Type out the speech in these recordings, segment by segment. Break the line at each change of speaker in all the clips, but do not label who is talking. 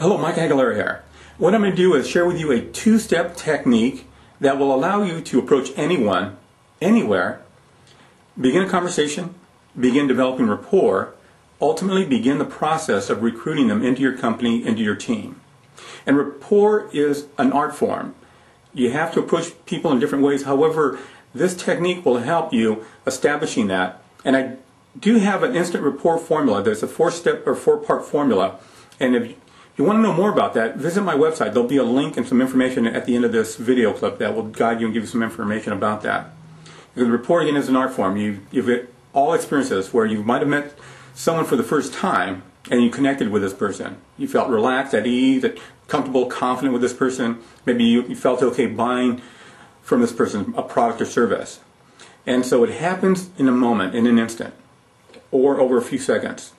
Hello, Mike Aguilera here. What I'm going to do is share with you a two-step technique that will allow you to approach anyone, anywhere, begin a conversation, begin developing rapport, ultimately begin the process of recruiting them into your company, into your team. And rapport is an art form. You have to approach people in different ways. However, this technique will help you establishing that. And I do have an instant rapport formula. There's a four-step or four-part formula. And if you want to know more about that, visit my website. There'll be a link and some information at the end of this video clip that will guide you and give you some information about that. Because rapport, again, is an art form. You've got all experiences where you might have met someone for the first time and you connected with this person. You felt relaxed, at ease, comfortable, confident with this person. Maybe you felt okay buying from this person a product or service. And so it happens in a moment, in an instant, or over a few seconds.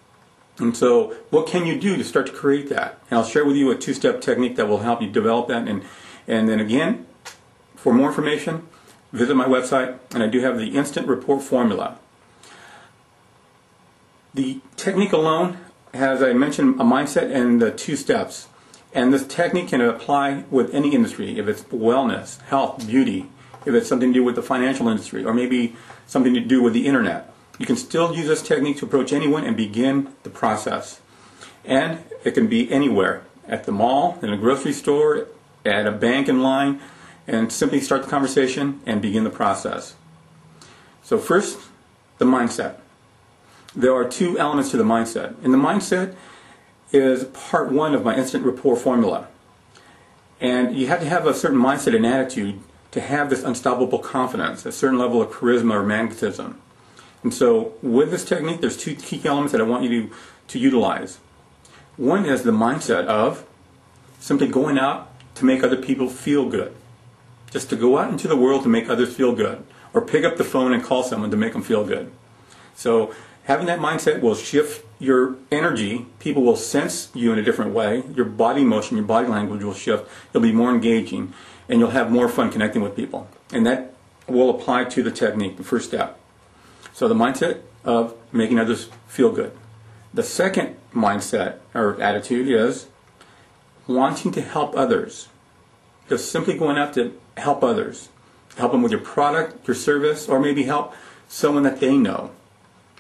And so what can you do to start to create that? And I'll share with you a two-step technique that will help you develop that. And then again, for more information, visit my website, and I do have the instant rapport formula. The technique alone has, I mentioned, a mindset and the two steps. And this technique can apply with any industry, if it's wellness, health, beauty, if it's something to do with the financial industry, or maybe something to do with the internet. You can still use this technique to approach anyone and begin the process. And it can be anywhere, at the mall, in a grocery store, at a bank in line, and simply start the conversation and begin the process. So first, the mindset. There are two elements to the mindset. And the mindset is part one of my instant rapport formula. And you have to have a certain mindset and attitude to have this unstoppable confidence, a certain level of charisma or magnetism. And so with this technique, there's two key elements that I want you to utilize. One is the mindset of simply going out to make other people feel good. Just to go out into the world to make others feel good. Or pick up the phone and call someone to make them feel good. So having that mindset will shift your energy. People will sense you in a different way. Your body motion, your body language will shift. You'll be more engaging. And you'll have more fun connecting with people. And that will apply to the technique, the first step. So the mindset of making others feel good. The second mindset or attitude is wanting to help others. Just simply going out to help others. Help them with your product, your service, or maybe help someone that they know.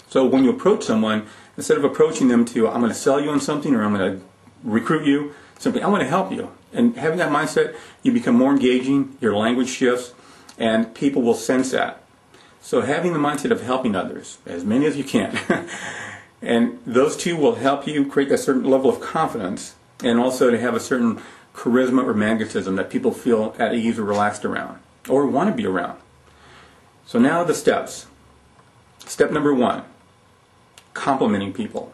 So when you approach someone, instead of approaching them to, I'm going to sell you on something or I'm going to recruit you, simply, I want to help you. And having that mindset, you become more engaging, your language shifts, and people will sense that. So having the mindset of helping others, as many as you can, and those two will help you create a certain level of confidence and also to have a certain charisma or magnetism that people feel at ease or relaxed around or want to be around. So now the steps. Step number one, complimenting people.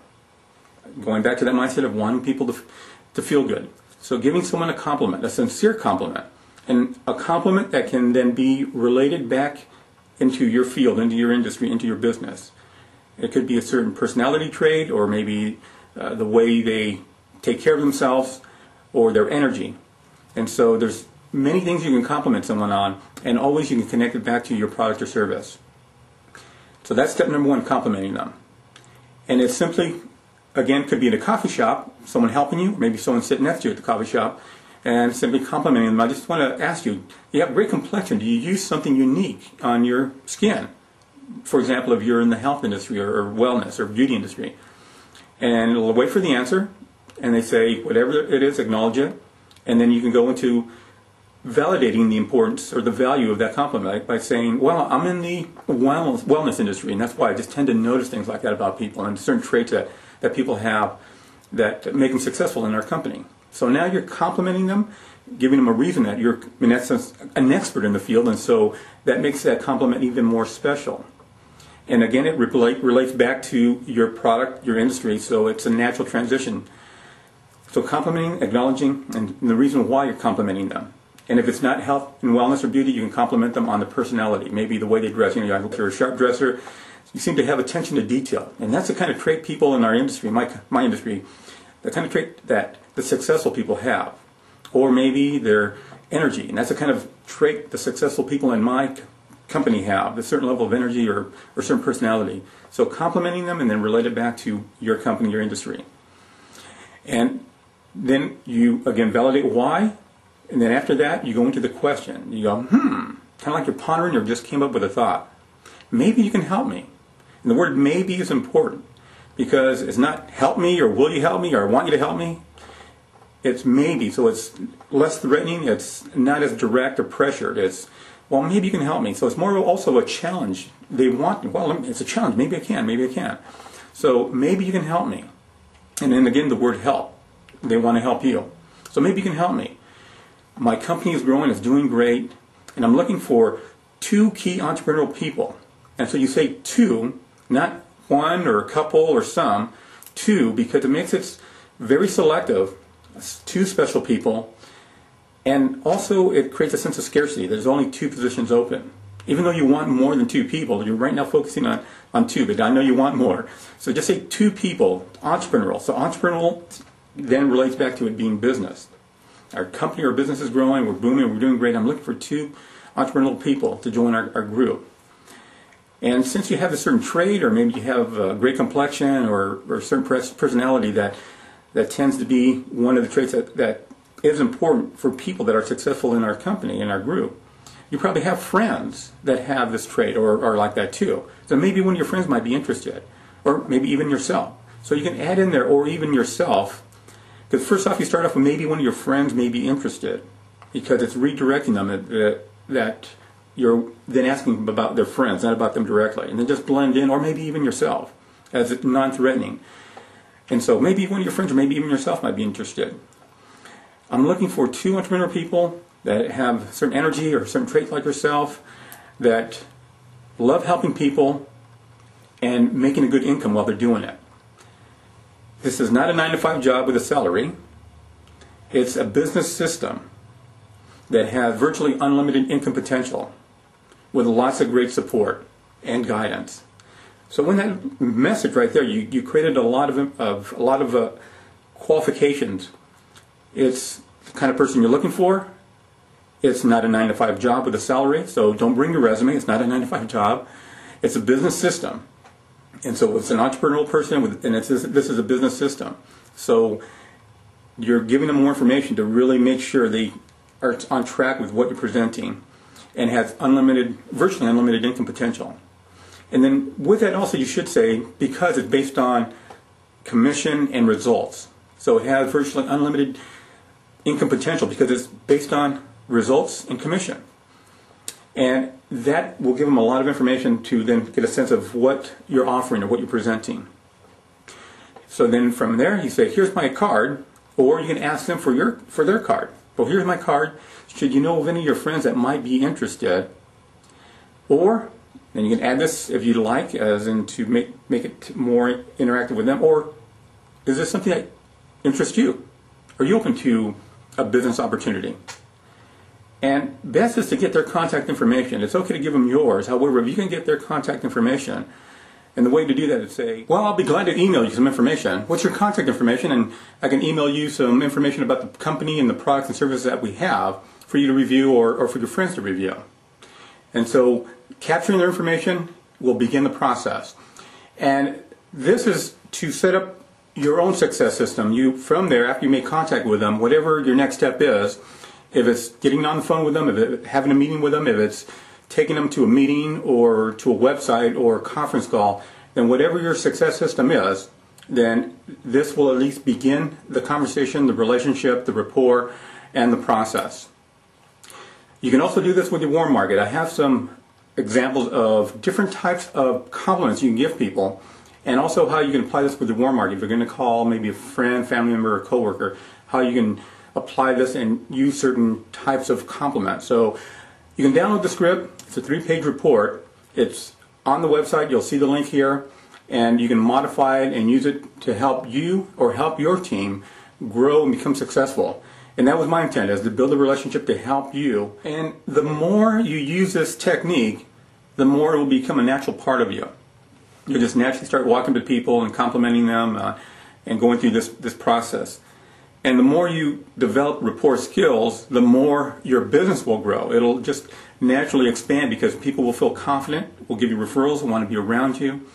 Going back to that mindset of wanting people to feel good. So giving someone a compliment, a sincere compliment, and a compliment that can then be related back into your field, into your industry, into your business. It could be a certain personality trait or maybe the way they take care of themselves or their energy. And so there's many things you can compliment someone on, and always you can connect it back to your product or service. So that's step number one, complimenting them. And it simply, again, could be in a coffee shop, someone helping you, maybe someone sitting next to you at the coffee shop, and simply complimenting them. I just want to ask you, you have great complexion. Do you use something unique on your skin? For example, if you're in the health industry or wellness or beauty industry. And it'll wait for the answer, and they say, whatever it is, acknowledge it. And then you can go into validating the importance or the value of that compliment by saying, well, I'm in the wellness industry, and that's why I just tend to notice things like that about people and certain traits that people have that make them successful in our company. So now you're complimenting them, giving them a reason that you're, in essence, an expert in the field, and so that makes that compliment even more special. And again, it relates back to your product, your industry, so it's a natural transition. So complimenting, acknowledging, and the reason why you're complimenting them. And if it's not health and wellness or beauty, you can compliment them on the personality, maybe the way they dress. You know, you're a sharp dresser. You seem to have attention to detail, and that's the kind of trait people in our industry, my industry, the kind of trait that the successful people have, or maybe their energy, and that's the kind of trait the successful people in my company have, a certain level of energy or certain personality. So complimenting them and then relate it back to your company, your industry. And Then you, again, validate why. And then after that, you go into the question. You go, kind of like you're pondering or just came up with a thought. Maybe you can help me. And the word maybe is important because it's not help me or will you help me or I want you to help me. It's maybe, so it's less threatening. It's not as direct or pressured. It's, well, maybe you can help me. So it's more also a challenge. They want, well, it's a challenge. Maybe I can, maybe I can. So maybe you can help me. And then again, the word help. They want to help you. So maybe you can help me. My company is growing, it's doing great, and I'm looking for 2 key entrepreneurial people. And so you say 2, not 1 or a couple or some, 2, because it makes it very selective. 2 special people, and also it creates a sense of scarcity. There's only 2 positions open. Even though you want more than 2 people, you're right now focusing on 2, but I know you want more. So just say 2 people, entrepreneurial. So entrepreneurial then relates back to it being business. Our company or business is growing, we're booming, we're doing great. I'm looking for 2 entrepreneurial people to join our group. And since you have a certain trait, or maybe you have a great complexion or a certain personality that tends to be one of the traits that is important for people that are successful in our company, in our group. You probably have friends that have this trait or are like that too. So maybe one of your friends might be interested, or maybe even yourself. So you can add in there, or even yourself, because first off you start off with maybe one of your friends may be interested, because it's redirecting them that you're then asking them about their friends, not about them directly. And then just blend in, or maybe even yourself, as it's non-threatening. And so maybe one of your friends or maybe even yourself might be interested. I'm looking for 2 entrepreneurial people that have certain energy or certain traits like yourself, that love helping people and making a good income while they're doing it. This is not a 9-to-5 job with a salary. It's a business system that has virtually unlimited income potential with lots of great support and guidance. So when that message right there, you created a lot of qualifications. It's the kind of person you're looking for. It's not a 9-to-5 job with a salary, so don't bring your resume. It's not a 9-to-5 job. It's a business system. And so it's an entrepreneurial person, and this is a business system. So you're giving them more information to really make sure they are on track with what you're presenting and has virtually unlimited income potential. And then with that also you should say, because it's based on commission and results. So it has virtually unlimited income potential because it's based on results and commission. And that will give them a lot of information to then get a sense of what you're offering or what you're presenting. So then from there you say, here's my card, or you can ask them for their card. Well, here's my card. Should you know of any of your friends that might be interested? Or then you can add this if you'd like, as in to make it more interactive with them. Or is this something that interests you? Are you open to a business opportunity? And best is to get their contact information. It's okay to give them yours. However, if you can get their contact information, and the way to do that is say, well, I'll be glad to email you some information. What's your contact information? And I can email you some information about the company and the products and services that we have for you to review or for your friends to review. And so capturing their information will begin the process. And this is to set up your own success system. You, from there, after you make contact with them, whatever your next step is, if it's getting on the phone with them, if it's having a meeting with them, if it's taking them to a meeting or to a website or a conference call, then whatever your success system is, then this will at least begin the conversation, the relationship, the rapport, and the process. You can also do this with your warm market. I have some examples of different types of compliments you can give people, and also how you can apply this with your warm market. If you're going to call maybe a friend, family member, or coworker, how you can apply this and use certain types of compliments. So you can download the script. It's a 3-page report. It's on the website. You'll see the link here, and you can modify it and use it to help you or help your team grow and become successful. And that was my intent, is to build a relationship to help you. And the more you use this technique, the more it will become a natural part of you. You'll just naturally start walking to people and complimenting them and going through this process. And the more you develop rapport skills, the more your business will grow. It'll just naturally expand because people will feel confident, will give you referrals, will want to be around you,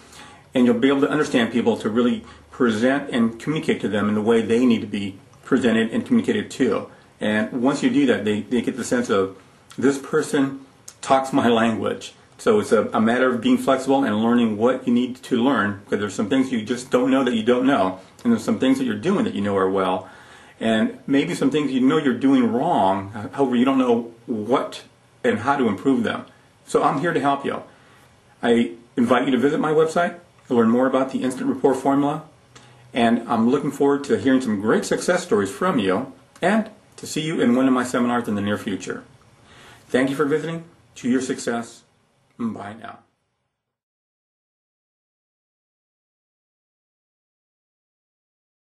and you'll be able to understand people to really present and communicate to them in the way they need to be presented and communicated to. And once you do that, they get the sense of, this person talks my language. So it's a matter of being flexible and learning what you need to learn, because there's some things you just don't know that you don't know. And there's some things that you're doing that you know are well. And maybe some things you know you're doing wrong, however you don't know what and how to improve them. So I'm here to help you. I invite you to visit my website to learn more about the Instant Rapport formula. And I'm looking forward to hearing some great success stories from you and to see you in one of my seminars in the near future. Thank you for visiting. To your success. Bye now.